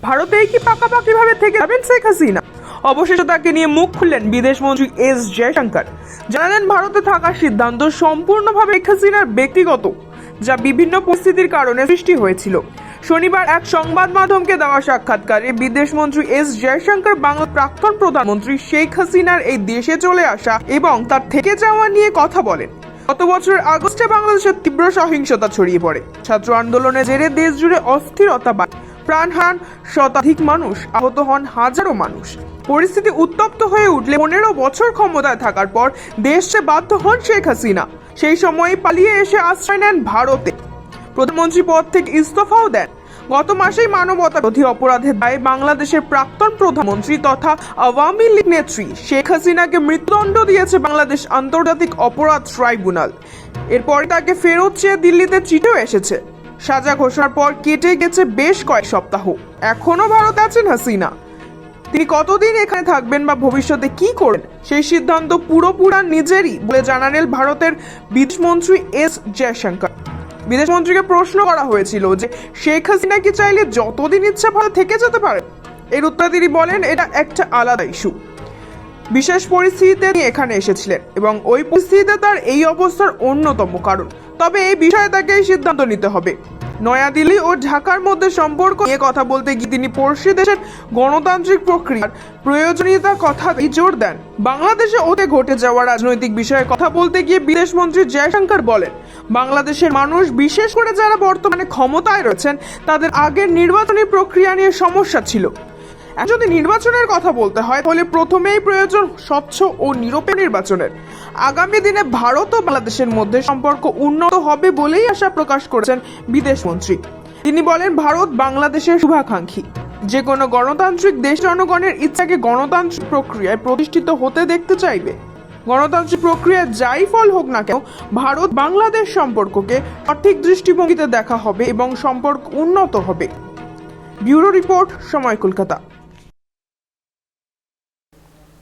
ভারতেই কি পাকাপাকিভাবে থেকে যাবেন শেখ হাসিনা? অবশেষে তাকে নিয়ে মুখ খুললেন বিদেশমন্ত্রী এস জয়শঙ্কর। জানালেন ভারতে থাকার সিদ্ধান্ত সম্পূর্ণভাবে শেখ হাসিনার ব্যক্তিগত, যা বিভিন্ন পরিস্থিতির কারণে সৃষ্টি হয়েছিল। শনিবার এক সংবাদ মাধ্যমকে দেওয়া সাক্ষাৎকারে বিদেশমন্ত্রী এস জয়শঙ্কর বাংলার প্রাক্তন প্রধানমন্ত্রী শেখ হাসিনার এই দেশে চলে আসা এবং তার থেকে যাওয়া নিয়ে কথা বলেন। গত বছরের আগস্টে বাংলাদেশে তীব্র সহিংসতা ছড়িয়ে পড়ে। ছাত্র আন্দোলনের জেরে দেশ জুড়ে অস্থিরতা বাড়ে, প্রাণ হারান শতাধিক মানুষ, আহত হন হাজারো মানুষ। পরিস্থিতি উত্তপ্ত হয়ে উঠলে 15 বছর ক্ষমতায় থাকার পর দেশ ছেড়ে বাধ্য হন শেখ হাসিনা। সেই সময় পালিয়ে এসে আশ্রয় নেন ভারতে। প্রধানমন্ত্রী পদ থেকে ইস্তফাও দেন। গত মাসেই মানবতা বিরোধী অপরাধের দায়ে বাংলাদেশের প্রাক্তন প্রধানমন্ত্রী তথা আওয়ামী লীগ নেত্রী শেখ হাসিনাকে মৃত্যুদণ্ড দিয়েছে বাংলাদেশ আন্তর্জাতিক অপরাধ ট্রাইব্যুনাল। এরপরে তাকে ফেরত চেয়ে দিল্লিতে চিঠিও এসেছে। সাজা ঘোষণার পর কেটে গেছে বেশ কয়েক সপ্তাহ। এখনো ভারতে আছেন হাসিনা। তিনি কতদিন এখানে থাকবেন বা ভবিষ্যতে কি করবেন সেই সিদ্ধান্ত পুরোপুরা নিজেরই বলে জানালেন ভারতের বিদেশমন্ত্রী এস জয়শঙ্কর। বিদেশমন্ত্রীকে প্রশ্ন করা হয়েছিল যে শেখ হাসিনা কি চাইলে যতদিন ইচ্ছা ভারত থেকে যেতে পারে। এর উত্তরে তিনি বলেন, এটা একটা আলাদা ইস্যু। বিশেষ পরিস্থিতিতে তিনি এখানে এসেছিলেন এবং ওই পরিস্থিতিতে তার এই অবস্থার অন্যতম কারণ। তবে এই বিষয়ে তাকে এই সিদ্ধান্ত নিতে হবে। নয়াদিল্লি ও ঢাকার মধ্যে সম্পর্ক নিয়ে কথা বলতে গিয়ে তিনি পড়শি দেশের গণতান্ত্রিক প্রক্রিয়ার প্রয়োজনীয়তার কথা জোর দেন। বাংলাদেশে ওতে ঘটে যাওয়া রাজনৈতিক বিষয়ে কথা বলতে গিয়ে বিদেশমন্ত্রী জয়শঙ্কর বলেন, বাংলাদেশের মানুষ, বিশেষ করে যারা বর্তমানে ক্ষমতায় রয়েছেন, তাদের আগের নির্বাচনী প্রক্রিয়া নিয়ে সমস্যা ছিল। যদি নির্বাচনের কথা বলতে হয় তাহলে প্রথমেই প্রয়োজন স্বচ্ছ ও নিরপেক্ষ নির্বাচনের। আগামী দিনে ভারত ও বাংলাদেশের মধ্যে সম্পর্ক উন্নত হবে বলেই আশা প্রকাশ করেছেন বিদেশমন্ত্রী। তিনি বলেন, ভারত বাংলাদেশের শুভাকাঙ্ক্ষী। যে কোনো গণতান্ত্রিক দেশ জনগণের ইচ্ছাকে গণতান্ত্রিক প্রক্রিয়ায় প্রতিষ্ঠিত হতে দেখতে চাইবে। গণতান্ত্রিক প্রক্রিয়ায় যাই ফল হোক না কেন, ভারত বাংলাদেশ সম্পর্ককে সঠিক দৃষ্টিভঙ্গিতে দেখা হবে এবং সম্পর্ক উন্নত হবে। ব্যুরো রিপোর্ট, সময়, কলকাতা।